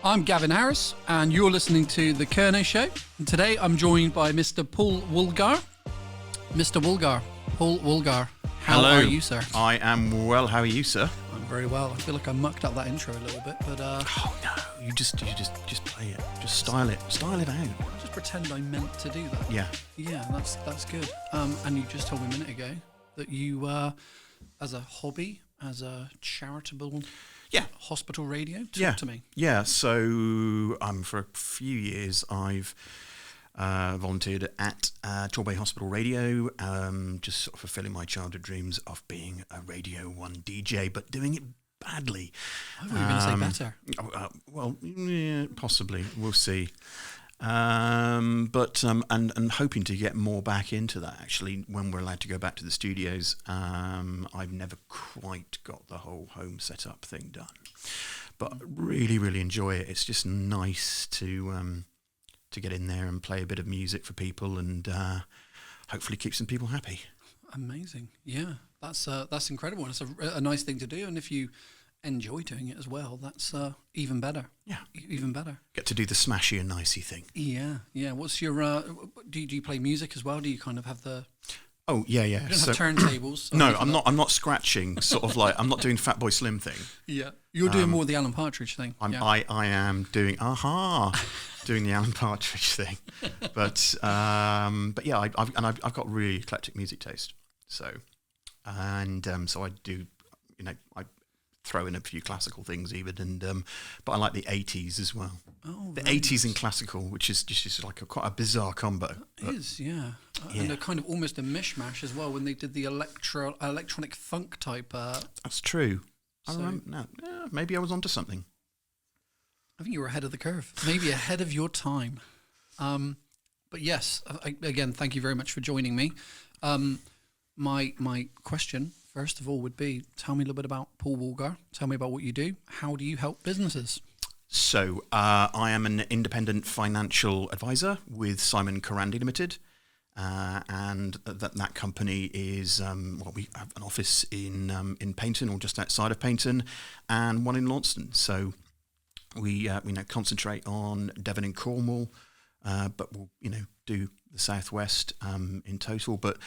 I'm Gavin Harris, and you're listening to The Kernow Show. And today I'm joined by Mr. Paul Woolgar. Mr. Woolgar, Paul Woolgar, how Hello. are you, sir? I am well. How are you, sir? I'm very well. I feel like I mucked up that intro a little bit, but Oh no, you just play it, just style it out. I'll just pretend I meant to do that. Yeah, that's good. And you just told me a minute ago that you, as a hobby, as a charitable, hospital radio. Talk to me. Yeah. So for a few years I've volunteered at Torbay Hospital Radio, just sort of fulfilling my childhood dreams of being a Radio 1 DJ, but doing it badly. I thought you were going to say better. Well, yeah, possibly. We'll see. But hoping to get more back into that, actually, when we're allowed to go back to the studios. I've never quite got the whole home setup thing done, but really, really enjoy it. It's just nice to get in there and play a bit of music for people and hopefully keep some people happy. Amazing. Yeah, that's incredible. And it's a nice thing to do. And if you enjoy doing it as well, that's even better. Yeah, even better. Get to do the smashy and nicey thing. Yeah. What's your? Do you play music as well? Do you kind of have the? Oh yeah. You don't have turntables. No, I'm not. I'm not scratching. Sort of like I'm not doing Fatboy Slim thing. Yeah, you're doing more the Alan Partridge thing. I am doing doing the Alan Partridge thing, but yeah, I've got really eclectic music taste. So I do, I throw in a few classical things even, but I like the 80s as well. Oh, the 80s and classical, which is just like quite a bizarre combo. It is, yeah. And a kind of almost a mishmash as well when they did the electronic funk type. That's true. I remember. Maybe I was onto something. I think you were ahead of the curve, maybe ahead of your time. But yes, again, thank you very much for joining me. My question, first of all, would be, tell me a little bit about Paul Woolgar. Tell me about what you do. How do you help businesses? So I am an independent financial advisor with Simon Corrandy Limited. And that company is, we have an office in Paignton or just outside of Paignton and one in Launceston. So we now concentrate on Devon and Cornwall, but we'll do the southwest in total. But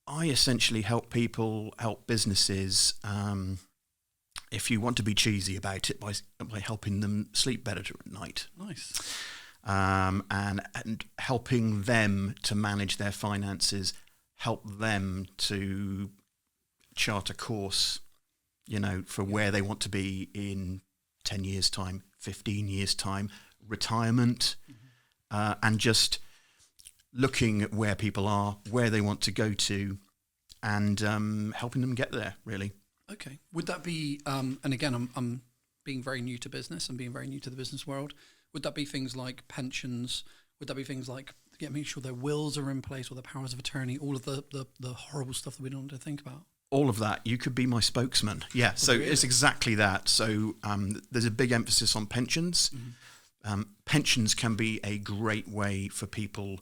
I essentially help businesses. If you want to be cheesy about it, by helping them sleep better at night. Nice. And helping them to manage their finances, help them to chart a course, for where they want to be in 10 years' time, 15 years' time, retirement, and just looking at where people are, where they want to go to, and helping them get there, really. Okay. Would that be, and again, I'm being very new to business and being very new to the business world, would that be things like pensions? Would that be things like making sure their wills are in place or their powers of attorney, all of the horrible stuff that we don't want to think about? All of that. You could be my spokesman. Yeah, so really? It's exactly that. So there's a big emphasis on pensions. Mm-hmm. Pensions can be a great way for people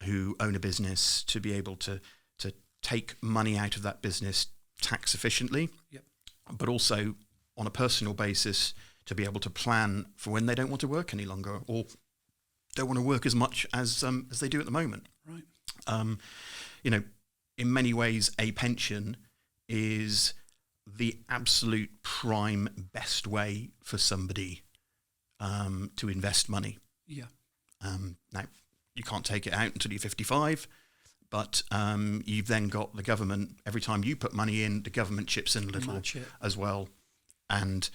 who own a business to be able to take money out of that business tax efficiently, but also on a personal basis to be able to plan for when they don't want to work any longer or don't want to work as much as they do at the moment. Right. In many ways, a pension is the absolute prime best way for somebody to invest money. Yeah. Now, you can't take it out until you're 55, but you've then got the government. Every time you put money in, the government chips in a little as well. And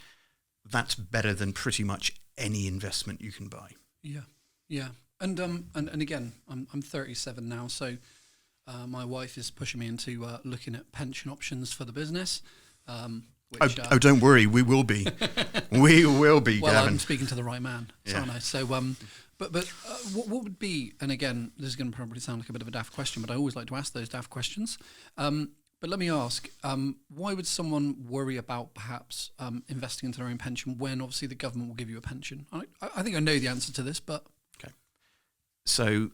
that's better than pretty much any investment you can buy. Yeah. And again, I'm 37 now, so my wife is pushing me into looking at pension options for the business. Don't worry, we will be. We will be, well, Gavin. I'm speaking to the right man, aren't I? So, but what would be, and again, this is going to probably sound like a bit of a daft question, but I always like to ask those daft questions. But let me ask, why would someone worry about perhaps investing into their own pension when obviously the government will give you a pension? I think I know the answer to this, but... Okay. So,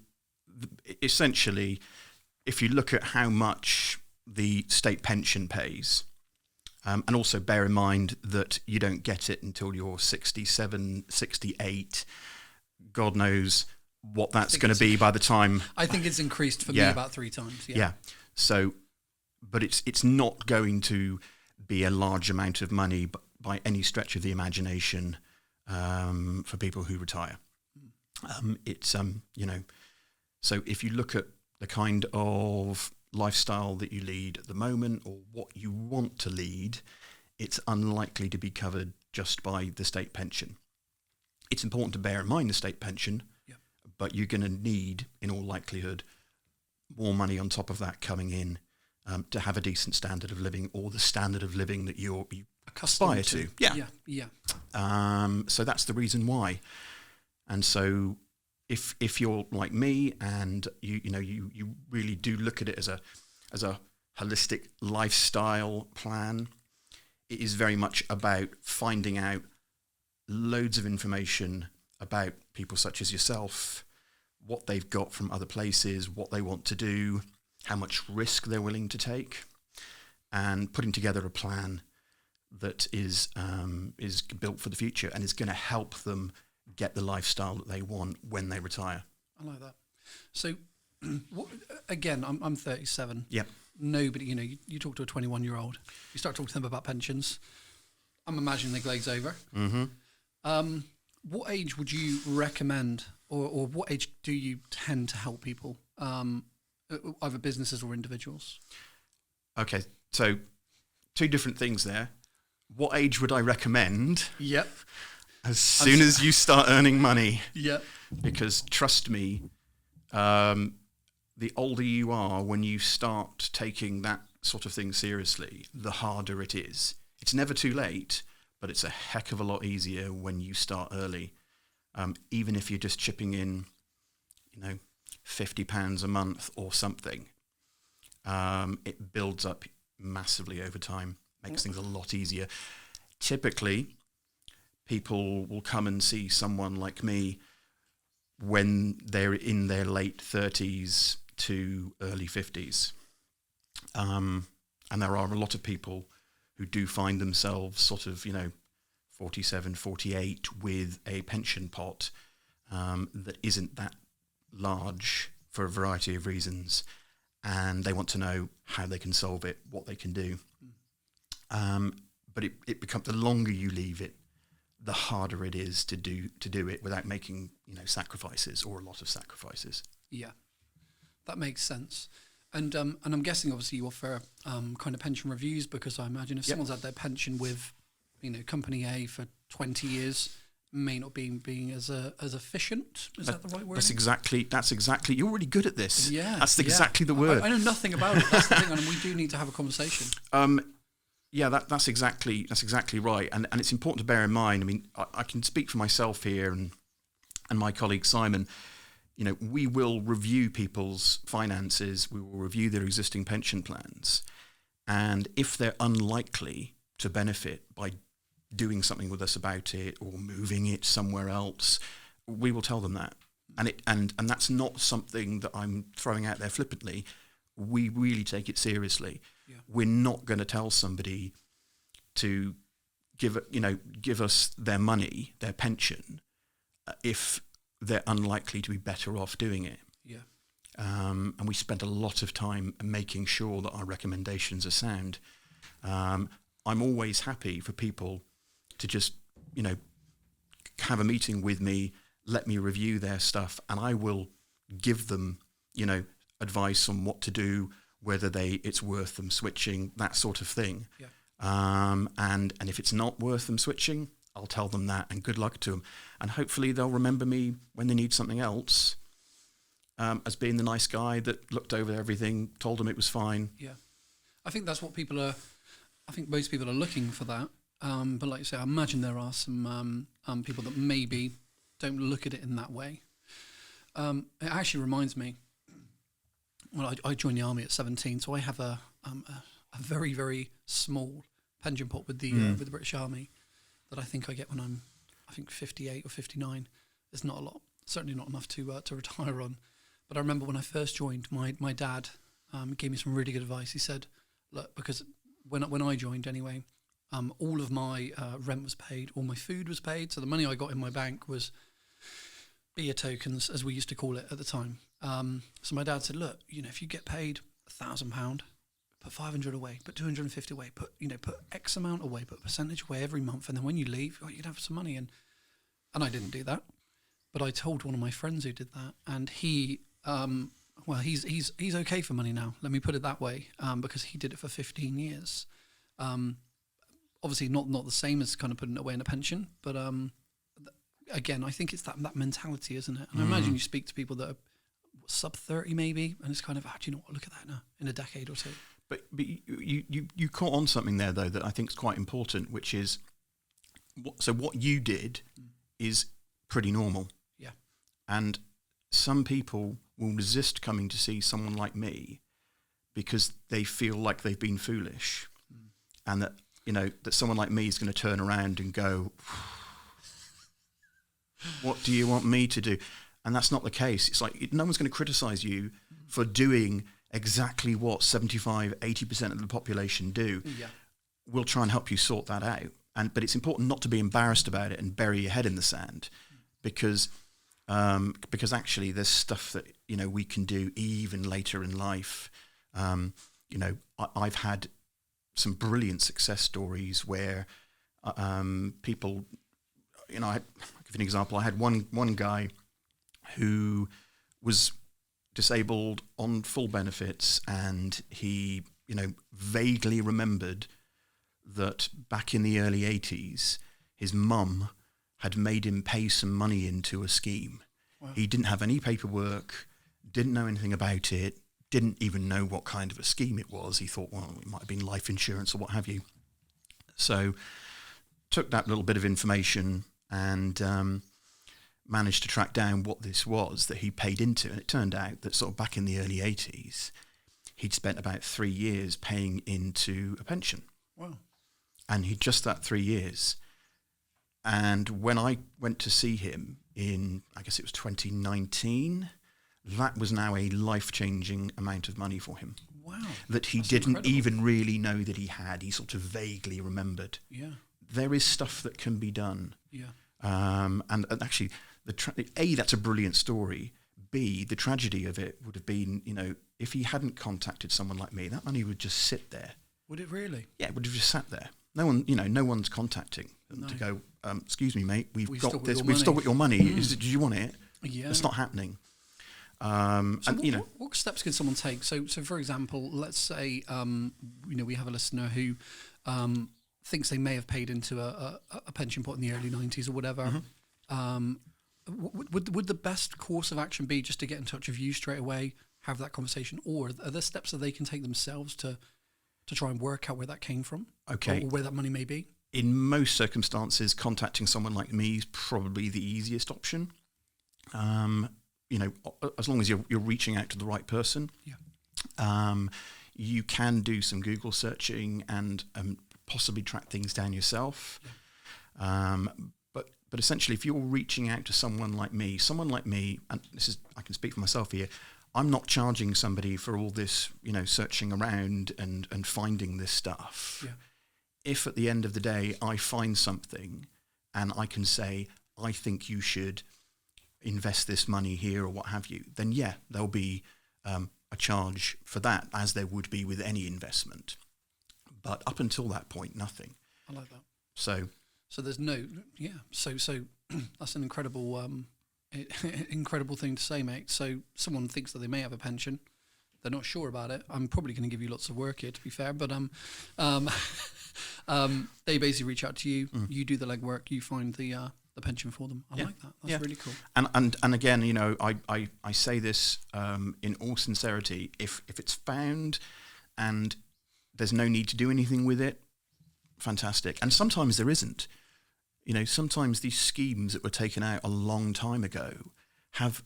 essentially, if you look at how much the state pension pays, And also bear in mind that you don't get it until you're 67, 68. God knows what that's going to be by the time. I think it's increased for me about 3 times. Yeah. So, but it's not going to be a large amount of money by any stretch of the imagination for people who retire. So if you look at the kind of lifestyle that you lead at the moment or what you want to lead, it's unlikely to be covered just by the state pension. It's important to bear in mind the state pension, but you're going to need, in all likelihood, more money on top of that coming in to have a decent standard of living, or the standard of living that you aspire to. So that's the reason why. And so if you're like me and you really do look at it as a holistic lifestyle plan, it is very much about finding out loads of information about people such as yourself, what they've got from other places, what they want to do, how much risk they're willing to take, and putting together a plan that is built for the future and is going to help them get the lifestyle that they want when they retire. I like that. So, again, I'm 37. Yep. Nobody, you talk to a 21-year-old, you start talking to them about pensions, I'm imagining they glaze over. Mm-hmm. What age would you recommend, or what age do you tend to help people, either businesses or individuals? Okay, so 2 different things there. What age would I recommend? Yep. As soon as you start earning money. Yep. Because trust me, the older you are, when you start taking that sort of thing seriously, the harder it is. It's never too late, but it's a heck of a lot easier when you start early. Even if you're just chipping in, £50 a month or something, it builds up massively over time, makes things a lot easier. Typically, people will come and see someone like me when they're in their late 30s to early 50s. And there are a lot of people who do find themselves sort of, 47, 48 with a pension pot that isn't that large for a variety of reasons, and they want to know how they can solve it, what they can do. But it becomes, the longer you leave it, the harder it is to do it without making sacrifices, or a lot of sacrifices. Yeah, that makes sense. And I'm guessing obviously you offer kind of pension reviews, because I imagine if someone's had their pension with company A for 20 years, may not be being as efficient. Is that the right word? That's exactly. You're really good at this. Yeah, that's exactly the word. I know nothing about it. That's the thing, and we do need to have a conversation. That's exactly right, and it's important to bear in mind. I mean, I can speak for myself here, and my colleague Simon. We will review people's finances. We will review their existing pension plans, and if they're unlikely to benefit by doing something with us about it or moving it somewhere else, we will tell them that. And that's not something that I'm throwing out there flippantly. We really take it seriously. Yeah. We're not going to tell somebody to give us their money, their pension, if they're unlikely to be better off doing it. Yeah. And we spend a lot of time making sure that our recommendations are sound. I'm always happy for people to just, have a meeting with me, let me review their stuff, and I will give them, advice on what to do, whether it's worth them switching, that sort of thing. Yeah. And if it's not worth them switching, I'll tell them that, and good luck to them. And hopefully they'll remember me when they need something else, as being the nice guy that looked over everything, told them it was fine. Yeah. I think that's what I think most people are looking for that. But like you say, I imagine there are some people that maybe don't look at it in that way. It actually reminds me, well, I joined the army at 17, so I have a very, very small pension pot with the British Army that I think I get when I'm 58 or 59. It's not a lot, certainly not enough to retire on. But I remember when I first joined, my dad gave me some really good advice. He said, look, because when I joined anyway, All of my rent was paid, all my food was paid. So the money I got in my bank was beer tokens, as we used to call it at the time. So my dad said, look, if you get paid £1,000, put 500 away, put 250 away, put X amount away, put a percentage away every month. And then when you leave, you can have some money. And I didn't do that. But I told one of my friends who did that, and he, he's okay for money now. Let me put it that way, because he did it for 15 years. Obviously not the same as kind of putting it away in a pension, but again, I think it's that mentality, isn't it? And I imagine you speak to people that are sub 30 maybe, and it's kind of, do you know what? Look at that now in a decade or two. But you caught on something there though that I think is quite important, which is what you did is pretty normal. Yeah. And some people will resist coming to see someone like me because they feel like they've been foolish, and that that someone like me is going to turn around and go, what do you want me to do? And that's not the case. It's like no one's going to criticize you for doing exactly what 75-80% of the population do. Yeah. We'll try and help you sort that out. But it's important not to be embarrassed about it and bury your head in the sand, because actually there's stuff that we can do even later in life. I've had some brilliant success stories where people, I'll give you an example. I had one guy who was disabled on full benefits, and he vaguely remembered that back in the early 80s his mum had made him pay some money into a scheme. Wow. He didn't have any paperwork, didn't know anything about it, didn't even know what kind of a scheme it was. He thought, well, it might have been life insurance or what have you. So took that little bit of information and managed to track down what this was that he paid into. And it turned out that sort of back in the early 80s, he'd spent about 3 years paying into a pension. Wow. And he'd just that 3 years. And when I went to see him in, I guess it was 2019, that was now a life-changing amount of money for him. Wow. That he didn't even really know that he had. He sort of vaguely remembered. Yeah. There is stuff that can be done. Yeah. And actually, A, that's a brilliant story. B, the tragedy of it would have been, if he hadn't contacted someone like me, that money would just sit there. Would it really? Yeah, it would have just sat there. No one, no one's contacting them to go, excuse me, mate, we've got this. We've still got your money. Did you want it? Yeah. It's not happening. What steps can someone take? So for example, let's say we have a listener who thinks they may have paid into a pension pot in the early 90s or whatever. Mm-hmm. Would the best course of action be just to get in touch with you straight away, have that conversation, or are there steps that they can take themselves to try and work out where that came from? Okay. Or where that money may be? In most circumstances, contacting someone like me is probably the easiest option. As long as you're reaching out to the right person. Yeah. You can do some Google searching and possibly track things down yourself. Yeah. But essentially, if you're reaching out to someone like me, and I can speak for myself here, I'm not charging somebody for all this, searching around and finding this stuff. Yeah. If at the end of the day I find something and I can say, I think you should invest this money here or what have you, then yeah, there'll be a charge for that, as there would be with any investment. But up until that point, nothing. I like that. So there's no, yeah. So that's an incredible incredible thing to say, mate. So someone thinks that they may have a pension, they're not sure about it. I'm probably going to give you lots of work here, to be fair, but they basically reach out to you. You do the legwork. You find the pension for them. I like that. That's really cool. And again, I say this in all sincerity. If it's found and there's no need to do anything with it, fantastic. And sometimes there isn't. Sometimes these schemes that were taken out a long time ago have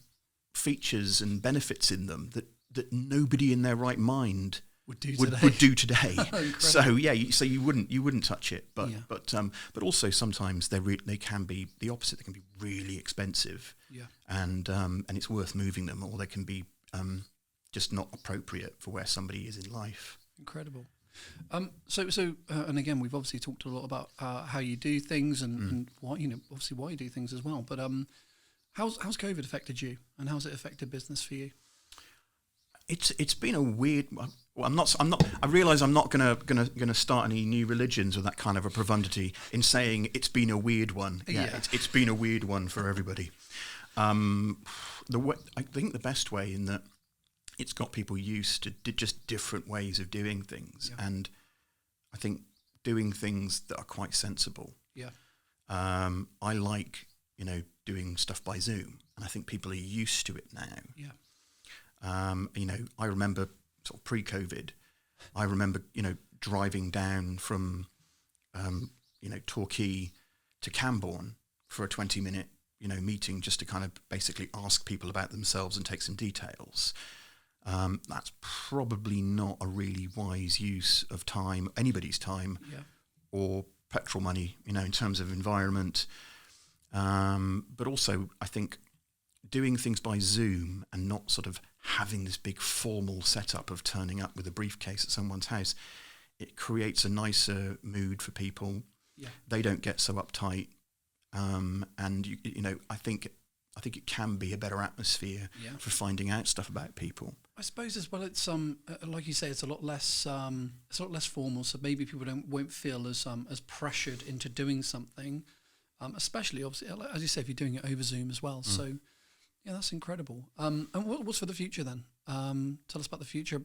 features and benefits in them that nobody in their right mind would do today. So yeah, so you wouldn't touch it. But also sometimes they can be the opposite. They can be really expensive. Yeah. And it's worth moving them, or they can be just not appropriate for where somebody is in life. Incredible. And again, we've obviously talked a lot about how you do things and why, obviously why you do things as well. But how's COVID affected you, and how's it affected business for you? It's been a weird. Well, I'm not. I realise I'm not gonna start any new religions with that kind of a profundity in saying it's been a weird one. Yeah. It's been a weird one for everybody. I think the best way in that it's got people used to just different ways of doing things, and I think doing things that are quite sensible. Yeah. I like doing stuff by Zoom, and I think people are used to it now. Yeah. I remember sort of pre-COVID, I remember, driving down from, Torquay to Camborne for a 20-minute, meeting just to kind of basically ask people about themselves and take some details. That's probably not a really wise use of time, anybody's time, or petrol money, in terms of environment. But also, I think doing things by Zoom and not sort of having this big formal setup of turning up with a briefcase at someone's house, it creates a nicer mood for people. Yeah. They don't get so uptight, and I think it can be a better atmosphere for finding out stuff about people. I suppose as well, it's like you say, it's a lot less formal, so maybe people won't feel as pressured into doing something, especially obviously, as you say, if you're doing it over Zoom as well. So. Yeah, that's incredible. And what's for the future then? Tell us about the future.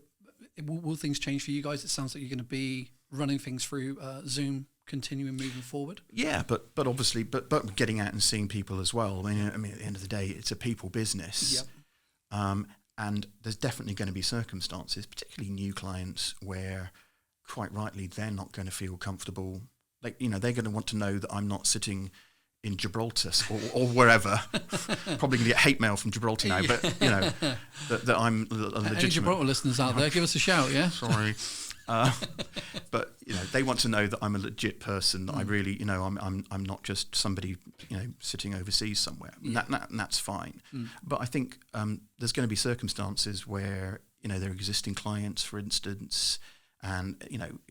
Will things change for you guys? It sounds like you're going to be running things through Zoom, continuing moving forward. Yeah, but obviously, but getting out and seeing people as well. I mean, at the end of the day, it's a people business. Yep. And there's definitely going to be circumstances, particularly new clients, where quite rightly they're not going to feel comfortable. Like, they're going to want to know that I'm not sitting in Gibraltar or wherever. Probably going to get hate mail from Gibraltar now, but that I'm a legitimate. Any Gibraltar listeners out there, give us a shout, yeah. Sorry, but they want to know that I'm a legit person. That I really, I'm not just somebody sitting overseas somewhere. Yeah. And that's fine. But I think there's going to be circumstances where there are existing clients, for instance. And,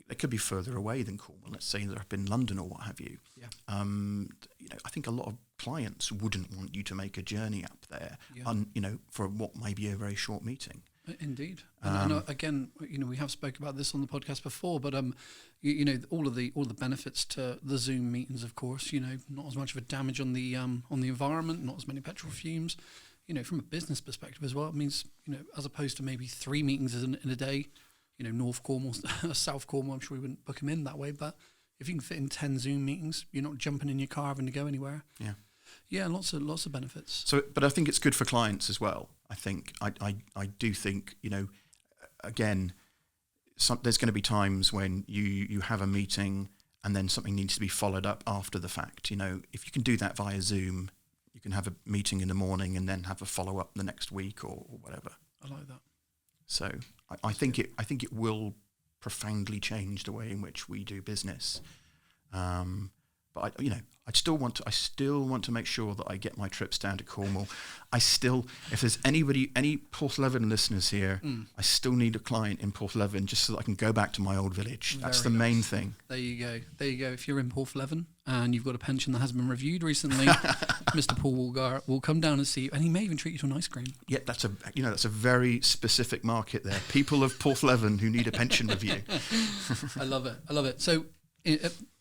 it could be further away than Cornwall. Let's say they're up in London or what have you. Yeah. I think a lot of clients wouldn't want you to make a journey up there, for what may be a very short meeting. Indeed. And again, we have spoke about this on the podcast before, but all the benefits to the Zoom meetings, of course. Not as much of a damage on the environment, not as many petrol fumes. From a business perspective as well, it means as opposed to maybe 3 meetings in a day. North Cornwall, South Cornwall, I'm sure we wouldn't book them in that way. But if you can fit in 10 Zoom meetings, you're not jumping in your car having to go anywhere. Yeah. Yeah, lots of benefits. So, but I think it's good for clients as well. I think, I do think, again, there's going to be times when you have a meeting and then something needs to be followed up after the fact. If you can do that via Zoom, you can have a meeting in the morning and then have a follow-up the next week or whatever. I like that. So I think it will profoundly change the way in which we do business. But I still want to make sure that I get my trips down to Cornwall. If there's any Porthleven listeners here, I still need a client in Porthleven just so that I can go back to my old village. That's the main thing. There you go. If you're in Porthleven and you've got a pension that has been reviewed recently, Mr. Paul Woolgar will come down and see you, and he may even treat you to an ice cream. Yeah, that's a very specific market there. People of Porthleven who need a pension review. I love it. So.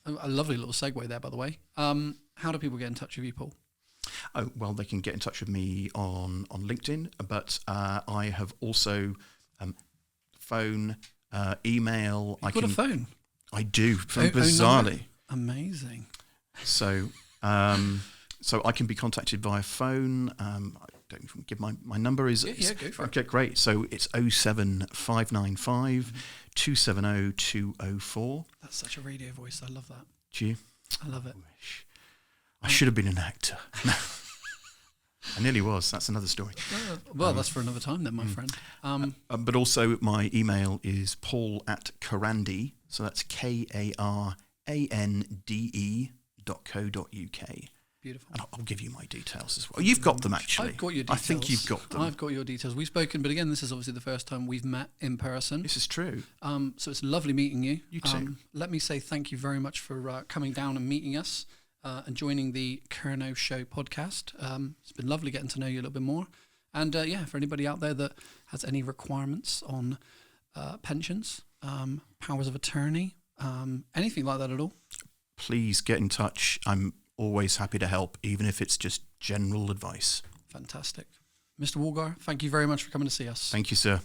A lovely little segue there, by the way. How do people get in touch with you, Paul? Oh, well, they can get in touch with me on LinkedIn, but I have also phone, email. You've got a phone? I do, bizarrely. Amazing. So I can be contacted via phone. I don't even give my number is... Yeah, go for it. Okay, great. So it's 07595 270 204. That's such a radio voice. I love that. Do you? I love it. I should have been an actor. I nearly was. That's another story. Well, that's for another time then, my friend. But also my email is paul@karande, so that's KARANDE.co.uk. Beautiful. And I'll give you my details as well. You've got them, actually. I've got your details. I think you've got them. I've got your details. We've spoken, but again, this is obviously the first time we've met in person. This is true. So it's lovely meeting you. You too. Let me say thank you very much for coming down and meeting us and joining the Kernow Show podcast. It's been lovely getting to know you a little bit more. And for anybody out there that has any requirements on pensions, powers of attorney, anything like that at all, please get in touch. I'm always happy to help, even if it's just general advice. Fantastic. Mr. Woolgar, thank you very much for coming to see us. Thank you, sir.